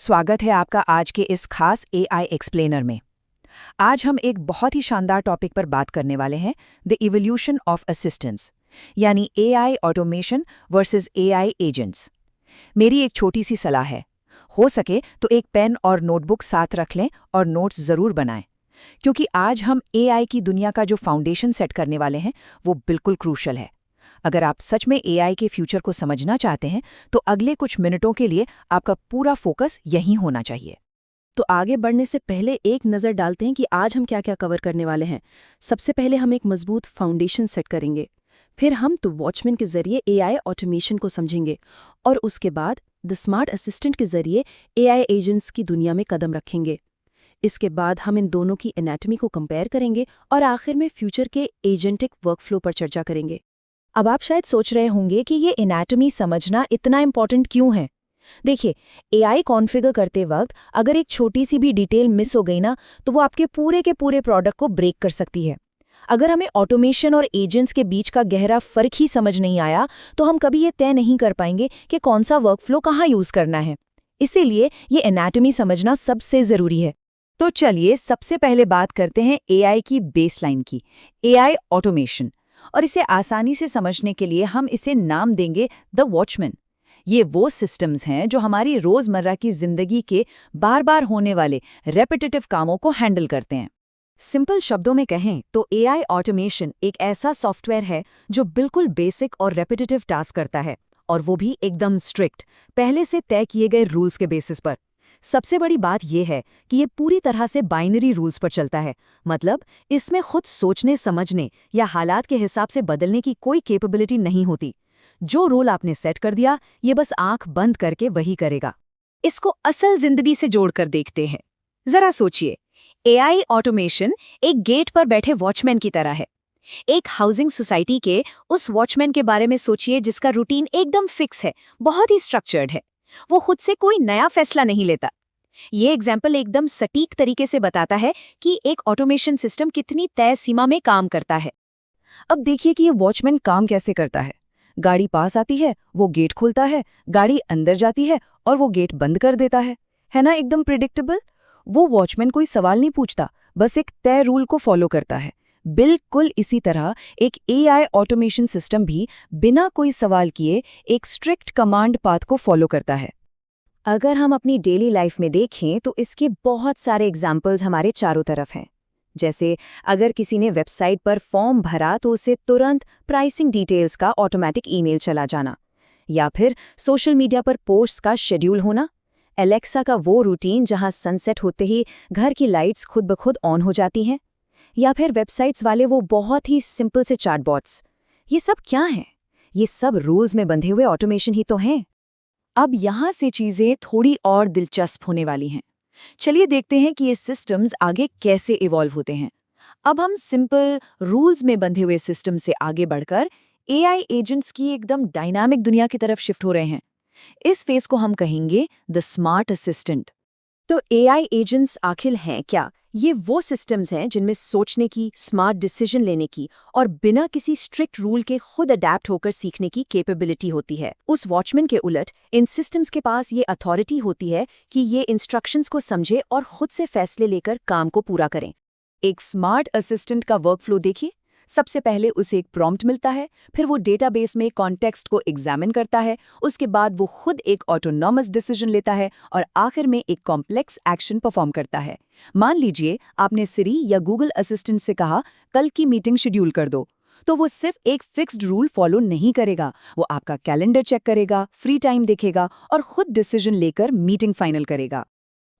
स्वागत है आपका आज के इस खास एआई एक्सप्लेनर में। आज हम एक बहुत ही शानदार टॉपिक पर बात करने वाले हैं, द इवोल्यूशन ऑफ असिस्टेंस, यानी AI automation versus AI agents. मेरी एक छोटी सी सलाह है, हो सके तो एक पेन और नोटबुक साथ रख लें और नोट्स ज़रूर बनाएं, क्योंकि आज हम एआई की दुनिया का जो फाउंडेशन सेट करने वाले हैं वो बिल्कुल क्रूशल है। अगर आप सच में एआई के फ्यूचर को समझना चाहते हैं तो अगले कुछ मिनटों के लिए आपका पूरा फोकस यहीं होना चाहिए। तो आगे बढ़ने से पहले एक नज़र डालते हैं कि आज हम क्या क्या कवर करने वाले हैं। सबसे पहले हम एक मजबूत फाउंडेशन सेट करेंगे, फिर हम द वॉचमैन के जरिए एआई ऑटोमेशन को समझेंगे और उसके बाद द स्मार्ट असिस्टेंट के जरिए एआई एजेंट्स की दुनिया में कदम रखेंगे। इसके बाद हम इन दोनों की एनाटॉमी को कंपेयर करेंगे और आखिर में फ्यूचर के एजेंटिक वर्कफ्लो पर चर्चा करेंगे। अब आप शायद सोच रहे होंगे कि ये एनाटॉमी समझना इतना इम्पोर्टेंट क्यों है। देखिए, एआई कॉन्फ़िगर करते वक्त अगर एक छोटी सी भी डिटेल मिस हो गई ना, तो वो आपके पूरे के पूरे प्रोडक्ट को ब्रेक कर सकती है। अगर हमें ऑटोमेशन और एजेंट्स के बीच का गहरा फ़र्क ही समझ नहीं आया, तो हम कभी ये तय नहीं कर पाएंगे कि कौन सा वर्कफ्लो कहाँ यूज़ करना है। इसीलिए ये एनाटॉमी समझना सबसे ज़रूरी है। तो चलिए सबसे पहले बात करते हैं एआई की बेसलाइन की, एआई ऑटोमेशन। और इसे आसानी से समझने के लिए हम इसे नाम देंगे द वॉचमैन। ये वो सिस्टम्स हैं जो हमारी रोज़मर्रा की ज़िंदगी के बार बार होने वाले रेपिटेटिव कामों को हैंडल करते हैं। सिंपल शब्दों में कहें तो एआई ऑटोमेशन एक ऐसा सॉफ्टवेयर है जो बिल्कुल बेसिक और रेपिटेटिव टास्क करता है, और वो भी एकदम स्ट्रिक्ट, पहले से तय किए गए रूल्स के बेसिस पर। सबसे बड़ी बात यह है कि ये पूरी तरह से बाइनरी रूल्स पर चलता है, मतलब इसमें खुद सोचने समझने या हालात के हिसाब से बदलने की कोई कैपेबिलिटी नहीं होती। जो रूल आपने सेट कर दिया, ये बस आंख बंद करके वही करेगा। इसको असल जिंदगी से जोड़कर देखते हैं। जरा सोचिए, एआई ऑटोमेशन एक गेट पर बैठे वॉचमैन की तरह है। एक हाउसिंग सोसाइटी के उस वॉचमैन के बारे में सोचिए जिसका रूटीन एकदम फिक्स है, बहुत ही स्ट्रक्चर्ड है। वो खुद से कोई नया फैसला नहीं लेता। ये एग्जाम्पल एकदम सटीक तरीके से बताता है कि एक ऑटोमेशन सिस्टम कितनी तय सीमा में काम करता है। अब देखिए कि ये वॉचमैन काम कैसे करता है। गाड़ी पास आती है, वो गेट खोलता है, गाड़ी अंदर जाती है और वो गेट बंद कर देता है ना, एकदम प्रिडिक्टेबल। वो वॉचमैन कोई सवाल नहीं पूछता, बस एक तय रूल को फॉलो करता है। बिल्कुल इसी तरह एक एआई ऑटोमेशन सिस्टम भी बिना कोई सवाल किए एक स्ट्रिक्ट कमांड पाथ को फॉलो करता है। अगर हम अपनी डेली लाइफ में देखें तो इसके बहुत सारे एग्जाम्पल्स हमारे चारों तरफ हैं। जैसे अगर किसी ने वेबसाइट पर फॉर्म भरा तो उसे तुरंत प्राइसिंग डिटेल्स का ऑटोमेटिक ईमेल चला जाना, या फिर सोशल मीडिया पर पोस्ट्स का शेड्यूल होना, एलेक्सा का वो रूटीन जहां सनसेट होते ही घर की लाइट्स खुद ब खुद ऑन हो जाती हैं, या फिर वेबसाइट्स वाले वो बहुत ही सिंपल से चैटबॉट्स। ये सब क्या हैं? ये सब रूल्स में बंधे हुए ऑटोमेशन ही तो हैं। अब यहाँ से चीज़ें थोड़ी और दिलचस्प होने वाली हैं। चलिए देखते हैं कि ये सिस्टम्स आगे कैसे इवॉल्व होते हैं। अब हम सिंपल रूल्स में बंधे हुए सिस्टम से आगे बढ़कर एआई एजेंट्स की एकदम डायनामिक दुनिया की तरफ शिफ्ट हो रहे हैं। इस फेज को हम कहेंगे द स्मार्ट असिस्टेंट। तो एआई एजेंट्स आखिर हैं क्या? ये वो सिस्टम्स हैं जिनमें सोचने की, स्मार्ट डिसीजन लेने की और बिना किसी स्ट्रिक्ट रूल के खुद अडैप्ट होकर सीखने की कैपेबिलिटी होती है। उस वॉचमैन के उलट इन सिस्टम्स के पास ये अथॉरिटी होती है कि ये इंस्ट्रक्शंस को समझे और खुद से फैसले लेकर काम को पूरा करें। एक स्मार्ट असिस्टेंट का वर्कफ्लो देखिए। सबसे पहले उसे एक प्रॉम्प्ट मिलता है, फिर वो डेटाबेस में कॉन्टेक्स्ट को एग्जामिन करता है, उसके बाद वो खुद एक ऑटोनॉमस डिसीजन लेता है और आखिर में एक कॉम्प्लेक्स एक्शन परफॉर्म करता है। मान लीजिए आपने सिरी या गूगल असिस्टेंट से कहा कल की मीटिंग शेड्यूल कर दो, तो वो सिर्फ एक फिक्स्ड रूल फॉलो नहीं करेगा, वो आपका कैलेंडर चेक करेगा, फ्री टाइम देखेगा और खुद डिसीजन लेकर मीटिंग फाइनल करेगा।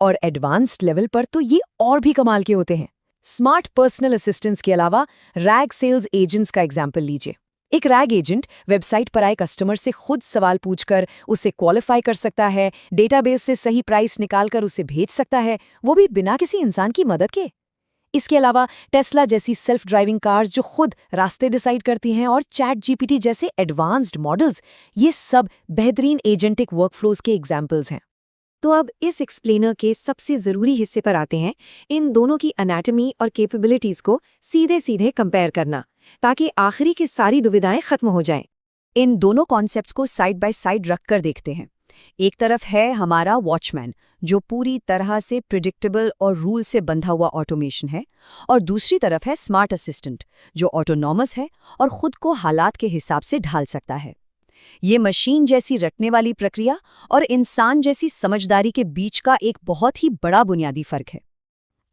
और एडवांस्ड लेवल पर तो ये और भी कमाल के होते हैं। स्मार्ट पर्सनल असिस्टेंट्स के अलावा रैग सेल्स एजेंट्स का एग्जाम्पल लीजिए। एक रैग एजेंट वेबसाइट पर आए कस्टमर से खुद सवाल पूछकर उसे क्वालिफाई कर सकता है, डेटाबेस से सही प्राइस निकालकर उसे भेज सकता है, वो भी बिना किसी इंसान की मदद के। इसके अलावा टेस्ला जैसी सेल्फ ड्राइविंग कार्स जो खुद रास्ते डिसाइड करती हैं और चैट जीपीटी जैसे एडवांस्ड मॉडल्स, ये सब बेहतरीन एजेंटिक वर्कफ्लोज के एग्जाम्पल्स हैं। तो अब इस एक्सप्लेनर के सबसे ज़रूरी हिस्से पर आते हैं, इन दोनों की एनाटॉमी और कैपेबिलिटीज़ को सीधे सीधे कंपेयर करना, ताकि आखिरी की सारी दुविधाएं खत्म हो जाएं। इन दोनों कॉन्सेप्ट्स को साइड बाय साइड रखकर देखते हैं। एक तरफ है हमारा वॉचमैन, जो पूरी तरह से प्रिडिक्टेबल और रूल से बंधा हुआ ऑटोमेशन है, और दूसरी तरफ है स्मार्ट असिस्टेंट, जो ऑटोनॉमस है और खुद को हालात के हिसाब से ढाल सकता है। ये मशीन जैसी रटने वाली प्रक्रिया और इंसान जैसी समझदारी के बीच का एक बहुत ही बड़ा बुनियादी फर्क है।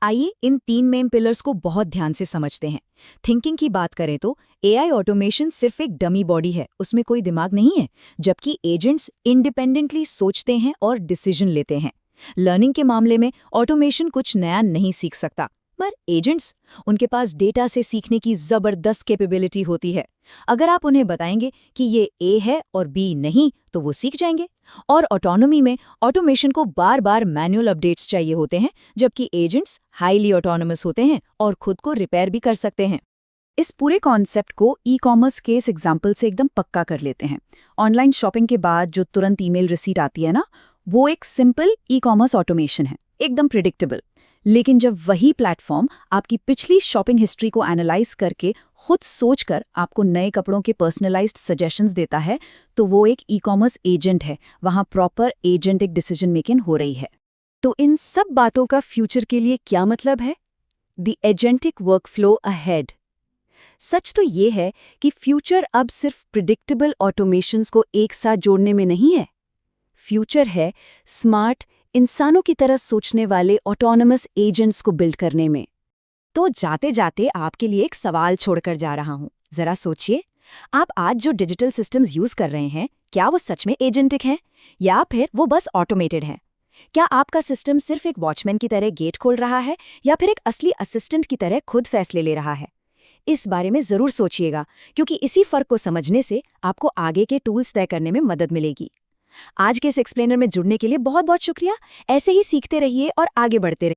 आइए इन 3 मेन पिलर्स को बहुत ध्यान से समझते हैं। थिंकिंग की बात करें तो एआई ऑटोमेशन सिर्फ एक डमी बॉडी है, उसमें कोई दिमाग नहीं है, जबकि एजेंट्स इंडिपेंडेंटली सोचते हैं और डिसीजन लेते हैं। लर्निंग के मामले में ऑटोमेशन कुछ नया नहीं सीख सकता, पर एजेंट्स, उनके पास डेटा से सीखने की जबरदस्त कैपेबिलिटी होती है। अगर आप उन्हें बताएंगे कि ये ए है और बी नहीं, तो वो सीख जाएंगे। और ऑटोनॉमी में ऑटोमेशन को बार बार मैनुअल अपडेट्स चाहिए होते हैं, जबकि एजेंट्स हाईली ऑटोनॉमस होते हैं और खुद को रिपेयर भी कर सकते हैं। इस पूरे कॉन्सेप्ट को ई-कॉमर्स केस एग्जाम्पल से एकदम पक्का कर लेते हैं। ऑनलाइन शॉपिंग के बाद जो तुरंत ईमेल रिसीट आती है ना, वो एक सिंपल ई-कॉमर्स ऑटोमेशन है, एकदम प्रिडिक्टेबल। लेकिन जब वही प्लेटफॉर्म आपकी पिछली शॉपिंग हिस्ट्री को एनालाइज करके खुद सोचकर आपको नए कपड़ों के पर्सनलाइज्ड सजेशंस देता है, तो वो एक ई-कॉमर्स एजेंट है। वहाँ प्रॉपर एजेंटिक डिसीजन मेकिंग हो रही है। तो इन सब बातों का फ्यूचर के लिए क्या मतलब है? The agentic workflow ahead. सच तो ये है कि फ्यूचर अब सिर्फ प्रिडिक्टेबल ऑटोमेशंस को एक साथ जोड़ने में नहीं है। फ्यूचर है स्मार्ट, इंसानों की तरह सोचने वाले ऑटोनॉमस एजेंट्स को बिल्ड करने में। तो जाते जाते आपके लिए एक सवाल छोड़कर जा रहा हूं। जरा सोचिए, आप आज जो डिजिटल सिस्टम्स यूज कर रहे हैं, क्या वो सच में एजेंटिक हैं या फिर वो बस ऑटोमेटेड हैं? क्या आपका सिस्टम सिर्फ एक वॉचमैन की तरह गेट खोल रहा है या फिर एक असली असिस्टेंट की तरह खुद फैसले ले रहा है? इस बारे में जरूर सोचिएगा, क्योंकि इसी फर्क को समझने से आपको आगे के टूल्स तय करने में मदद मिलेगी। आज के इस एक्सप्लेनर में जुड़ने के लिए बहुत बहुत शुक्रिया। ऐसे ही सीखते रहिए और आगे बढ़ते रहिए।